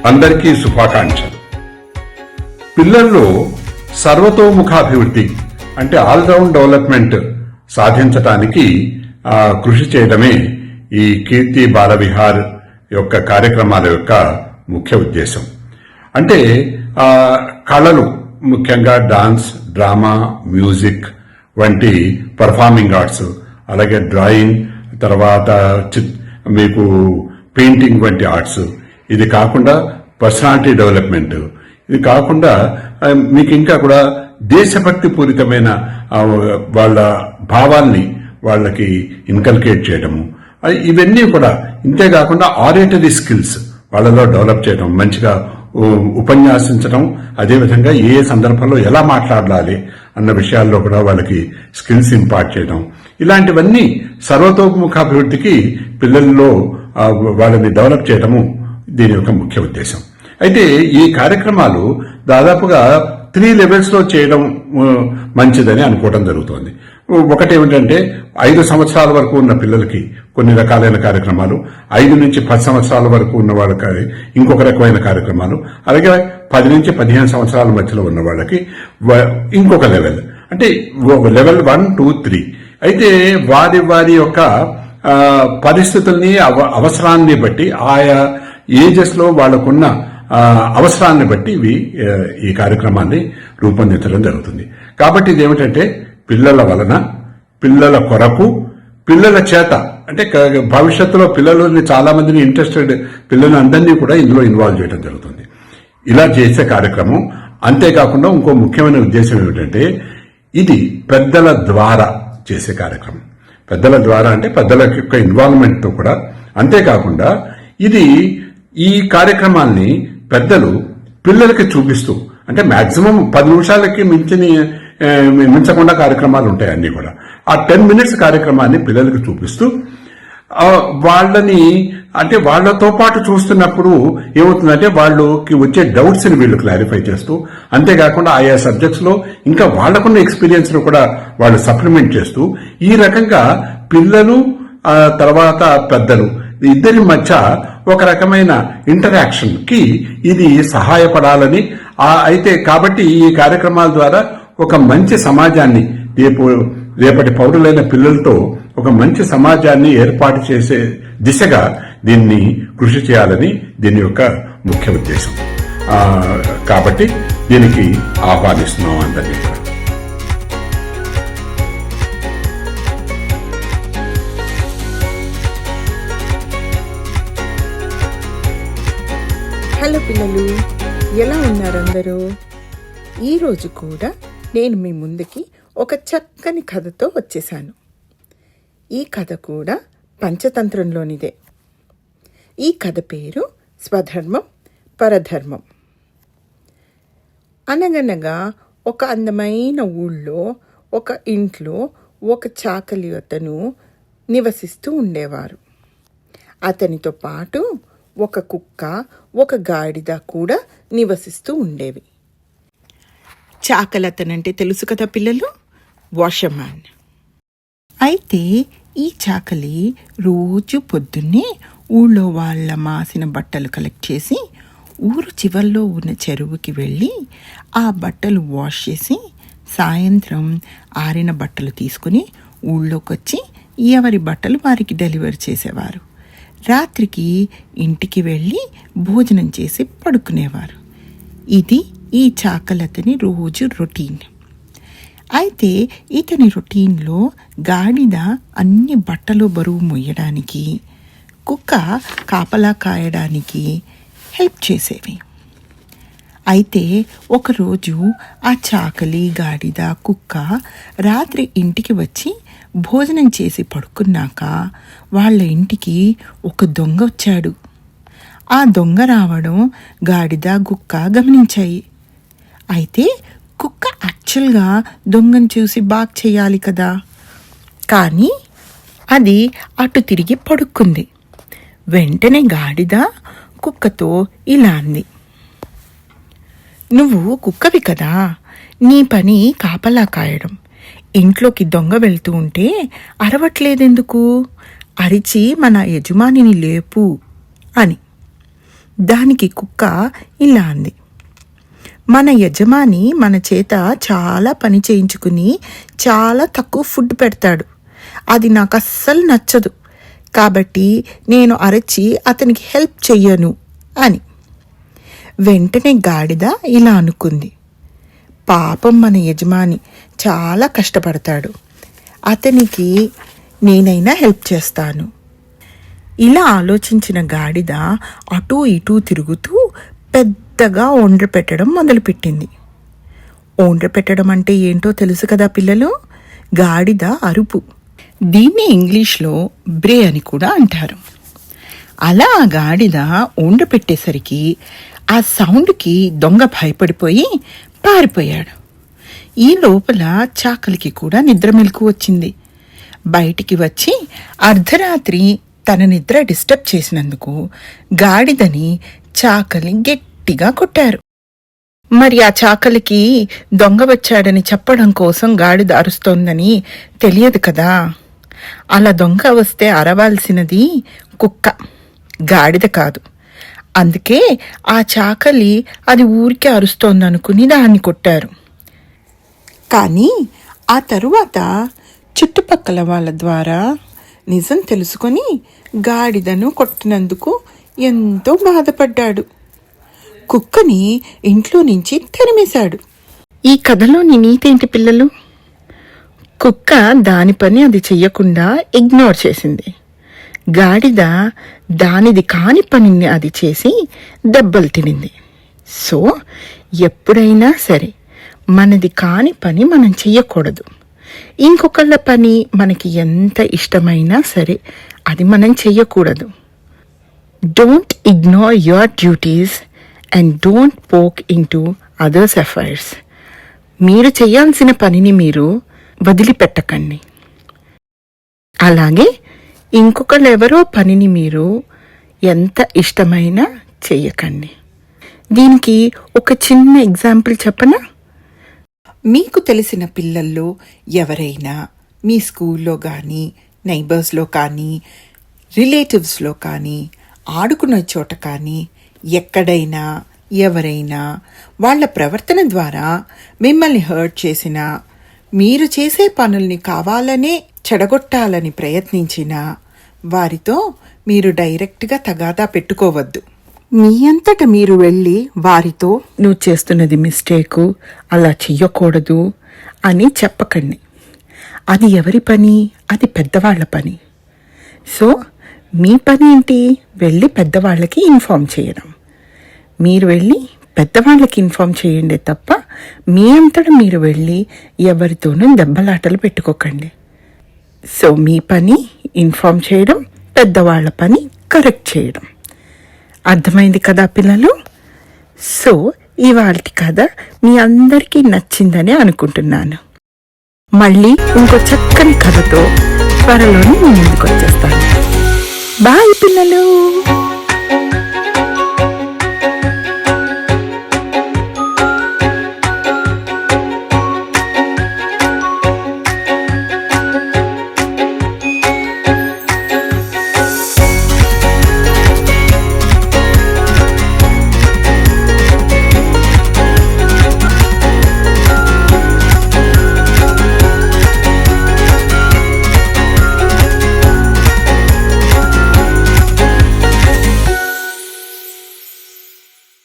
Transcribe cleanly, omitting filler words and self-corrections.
అందరికీ శుభాకాంక్షలు. పిల్లల్లో సర్వతోముఖాభివృద్ధి అంటే ఆల్రౌండ్ డెవలప్మెంట్ సాధించటానికి కృషి చేయడమే ఈ కీర్తి బాల విహార్ యొక్క కార్యక్రమాల యొక్క ముఖ్య ఉద్దేశం. అంటే కళలు, ముఖ్యంగా డాన్స్, డ్రామా, మ్యూజిక్ వంటి పర్ఫార్మింగ్ ఆర్ట్స్, అలాగే డ్రాయింగ్, తర్వాత మీకు పెయింటింగ్ వంటి ఆర్ట్స్, ఇది కాకుండా పర్సనాలిటీ డెవలప్మెంట్, ఇది కాకుండా మీకు ఇంకా కూడా దేశభక్తి పూరితమైన వాళ్ళ భావాల్ని వాళ్ళకి ఇన్కల్కేట్ చేయడము, ఇవన్నీ కూడా. ఇంతేకాకుండా ఆరేటరీ స్కిల్స్ వాళ్ళలో డెవలప్ చేయడం, మంచిగా ఉపన్యాసించడం, అదేవిధంగా ఏ సందర్భంలో ఎలా మాట్లాడాలి అన్న విషయాల్లో కూడా వాళ్ళకి స్కిల్స్ ఇంపార్ట్ చేయడం, ఇలాంటివన్నీ సర్వతోముఖాభివృద్ధికి పిల్లల్లో వాళ్ళని డెవలప్ చేయడము దీని యొక్క ముఖ్య ఉద్దేశం. అయితే ఈ కార్యక్రమాలు దాదాపుగా 3 levels లో చేయడం మంచిదని అనుకోవడం జరుగుతోంది. ఒకటి ఏమిటంటే 5 సంవత్సరాల వరకు ఉన్న పిల్లలకి కొన్ని రకాలైన కార్యక్రమాలు, 5 నుంచి 10 సంవత్సరాల వరకు ఉన్న వాళ్ళకి ఇంకొక రకమైన కార్యక్రమాలు, అలాగే 10 నుంచి 15 సంవత్సరాల మధ్యలో ఉన్న వాళ్ళకి ఇంకొక లెవెల్, అంటే లెవెల్ 1, 2, 3. అయితే వారి వారి యొక్క పరిస్థితుల్ని, అవసరాన్ని బట్టి, ఆయా ఏజెస్ లో వాళ్ళకున్న అవసరాన్ని బట్టి ఈ కార్యక్రమాన్ని రూపొందించడం జరుగుతుంది. కాబట్టి ఇది ఏమిటంటే పిల్లల వలన, పిల్లల కొరకు, పిల్లల చేత, అంటే భవిష్యత్తులో పిల్లలని చాలా మందిని ఇంట్రెస్టెడ్ పిల్లలందరినీ కూడా ఇందులో ఇన్వాల్వ్ చేయడం జరుగుతుంది. ఇలా చేసే కార్యక్రమం. అంతేకాకుండా ఇంకో ముఖ్యమైన ఉద్దేశం ఏమిటంటే ఇది పెద్దల ద్వారా చేసే కార్యక్రమం. పెద్దల ద్వారా అంటే పెద్దల యొక్క ఇన్వాల్వ్మెంట్ తో కూడా. అంతేకాకుండా ఈ కార్యక్రమాన్ని పెద్దలు పిల్లలకి చూపిస్తూ, అంటే మాక్సిమం 10 నిమిషాలకి మించకుండా కార్యక్రమాలు ఉంటాయి అన్ని కూడా. ఆ 10 minutes కార్యక్రమాన్ని పిల్లలకి చూపిస్తూ వాళ్ళని, అంటే వాళ్లతో పాటు చూస్తున్నప్పుడు ఏమవుతుందంటే వాళ్ళకి వచ్చే డౌట్స్ ని వీళ్ళు క్లారిఫై చేస్తూ, అంతేకాకుండా ఆయా సబ్జెక్ట్స్ లో ఇంకా వాళ్లకున్న ఎక్స్పీరియన్స్ ను కూడా వాళ్ళు సప్లిమెంట్ చేస్తూ, ఈ రకంగా పిల్లలు తర్వాత పెద్దలు ఇద్దరి మధ్య ఒక రకమైన ఇంటరాక్షన్ కి ఇది సహాయపడాలని. అయితే కాబట్టి ఈ కార్యక్రమాల ద్వారా ఒక మంచి సమాజాన్ని, రేపటి పౌరులైన పిల్లలతో ఒక మంచి సమాజాన్ని ఏర్పాటు చేసే దిశగా దీన్ని కృషి చేయాలని దీని యొక్క ముఖ్య ఉద్దేశం. కాబట్టి దీనికి ఆహ్వానిస్తున్నాం అందరినీ. హలో పిల్లలు, ఎలా ఉన్నారు అందరూ? ఈరోజు కూడా నేను మీ ముందుకి ఒక చక్కని కథతో వచ్చేసాను. ఈ కథ కూడా పంచతంత్రంలోనిదే. ఈ కథ పేరు స్వధర్మం పరధర్మం. అనగనగా ఒక అందమైన ఊళ్ళో ఒక ఇంట్లో ఒక చాకలి అతను నివసిస్తూ ఉండేవారు. అతనితో పాటు ఒక కుక్క, ఒక గాడిద కూడా నివసిస్తూ ఉండేవి. చాకలతనంటే తెలుసు కదా పిల్లలు, వాషర్మ్యాన్. అయితే ఈ చాకలి రోజు పొద్దున్నే ఊళ్ళో వాళ్ళ మాసిన బట్టలు కలెక్ట్ చేసి ఊరు చివర్లో ఉన్న చెరువుకి వెళ్ళి ఆ బట్టలు వాష్ చేసి సాయంత్రం ఆరిన బట్టలు తీసుకుని ఊళ్ళోకి వచ్చి ఎవరి బట్టలు వారికి డెలివరీ చేసేవారు. రాత్రికి ఇంటికి వెళ్ళి భోజనం చేసి పడుకునేవారు. ఇది ఈ చాకలతని రోజు రొటీన్. అయితే ఇతని రొటీన్లో గాడిద అన్ని బట్టలు బరువు మొయ్యడానికి, కుక్క కాపలా కాయడానికి హెల్ప్ చేసేవి. అయితే ఒకరోజు ఆ చాకలి, గాడిద, కుక్క రాత్రి ఇంటికి వచ్చి భోజనం చేసి పడుకున్నాక వాళ్ళ ఇంటికి ఒక దొంగ వచ్చాడు. ఆ దొంగ రావడం గాడిద, కుక్క గమనించాయి. అయితే కుక్క యాక్చువల్గా దొంగను చూసి బాగ్ చేయాలి కదా, కానీ అది అటు తిరిగి పడుకుంది. వెంటనే గాడిద కుక్కతో ఇలా అంది, నువ్వు కుక్కవి కదా, నీ పని కాపలా కాయడం. ఇంట్లోకి దొంగ వెళ్తూ ఉంటే అరవట్లేదెందుకు? అరిచి మన యజమానిని లేపు అని. దానికి కుక్క ఇలా అంది, మన యజమాని మన చేత చాలా పని చేయించుకుని చాలా తక్కువ ఫుడ్ పెడతాడు. అది నాకు అస్సలు నచ్చదు. కాబట్టి నేను అరచి అతనికి హెల్ప్ చెయ్యను అని. వెంటనే గాడిద ఇలా అనుకుంది, పాపం మన యజమాని చాలా కష్టపడతాడు, అతనికి నేనైనా హెల్ప్ చేస్తాను. ఇలా ఆలోచించిన గాడిద అటూ ఇటూ తిరుగుతూ పెద్దగా ఒండ్ర పెట్టడం మొదలుపెట్టింది. ఒండ్ర పెట్టడం అంటే ఏంటో తెలుసు కదా పిల్లలు? గాడిద అరుపు. దీన్ని ఇంగ్లీష్లో బ్రే అని కూడా అంటారు. అలా ఆ గాడిద ఒండ్ర పెట్టేసరికి ఆ సౌండ్కి దొంగ భయపడిపోయి పారిపోయాడు. ఈ లోపల చాకలికి కూడా నిద్ర మెలకు వచ్చింది. బయటికి వచ్చి అర్ధరాత్రి తన నిద్ర డిస్టర్బ్ చేసినందుకు గాడిదని చాకలి గట్టిగా కొట్టారు. మరి ఆ చాకలికి దొంగ వచ్చాడని చెప్పడం కోసం గాడిద అరుస్తోందని తెలియదు కదా. అలా దొంగ వస్తే అరవాల్సినది కుక్క, గాడిద కాదు. అందుకే ఆ చాకలి అది ఊరికే అరుస్తోందనుకుని దాన్ని కొట్టారు. కానీ ఆ తరువాత చుట్టుపక్కల వాళ్ళ ద్వారా నిజం తెలుసుకొని గాడిదను కొట్టినందుకు ఎంతో బాధపడ్డాడు. కుక్కని ఇంట్లో నుంచి తరిమేశాడు. ఈ కథలోని నీతేంటి పిల్లలు? కుక్క దాని పని అది చెయ్యకుండా ఇగ్నోర్ చేసింది. గాడిద దానిది కాని పనిని అది చేసి దెబ్బలు తినింది. సో ఎప్పుడైనా సరే మనది కాని పని మనం చెయ్యకూడదు. ఇంకొకళ్ళ పని మనకి ఎంత ఇష్టమైనా సరే అది మనం చెయ్యకూడదు. Don't ignore your duties and don't poke into others affairs. మీరు చేయాల్సిన పనిని మీరు వదిలిపెట్టకండి. అలాగే ఇంకొకళ్ళెవరో పనిని మీరు ఎంత ఇష్టమైనా చెయ్యకండి. దీనికి ఒక చిన్న ఎగ్జాంపుల్ చెప్పనా? మీకు తెలిసిన పిల్లల్లో ఎవరైనా మీ స్కూల్లో కానీ, నైబర్స్లో కానీ, రిలేటివ్స్లో కానీ, ఆడుకునే చోట కానీ, ఎక్కడైనా ఎవరైనా వాళ్ళ ప్రవర్తన ద్వారా మిమ్మల్ని హర్ట్ చేసినా, మీరు చేసే పనుల్ని కావాలనే చెడగొట్టాలని ప్రయత్నించినా వారితో మీరు డైరెక్ట్గా తగాదా పెట్టుకోవద్దు. మీ అంతట మీరు వెళ్ళి వారితో నువ్వు చేస్తున్నది మిస్టేకు, అలా చెయ్యకూడదు అని చెప్పకండి. అది ఎవరి పని? అది పెద్దవాళ్ల పని. సో మీ పని ఏంటి? వెళ్ళి పెద్దవాళ్ళకి ఇన్ఫార్మ్ చేయడం. మీరు వెళ్ళి పెద్దవాళ్ళకి ఇన్ఫార్మ్ చేయండి తప్ప మీ అంతటా మీరు వెళ్ళి ఎవరితోనూ దెబ్బలాటలు పెట్టుకోకండి. సో మీ పని ఇన్ఫార్మ్ చేయడం, పెద్దవాళ్ళ పని కరెక్ట్ చేయడం. అర్థమైంది కదా పిల్లలు? సో ఇవాల్టి కథ మీ అందరికీ నచ్చిందని అనుకుంటున్నాను. మళ్ళీ ఇంకో చక్కని కథతో త్వరలోనే మీ ముందుకు వచ్చేస్తాను. బాయ్ పిల్లలు.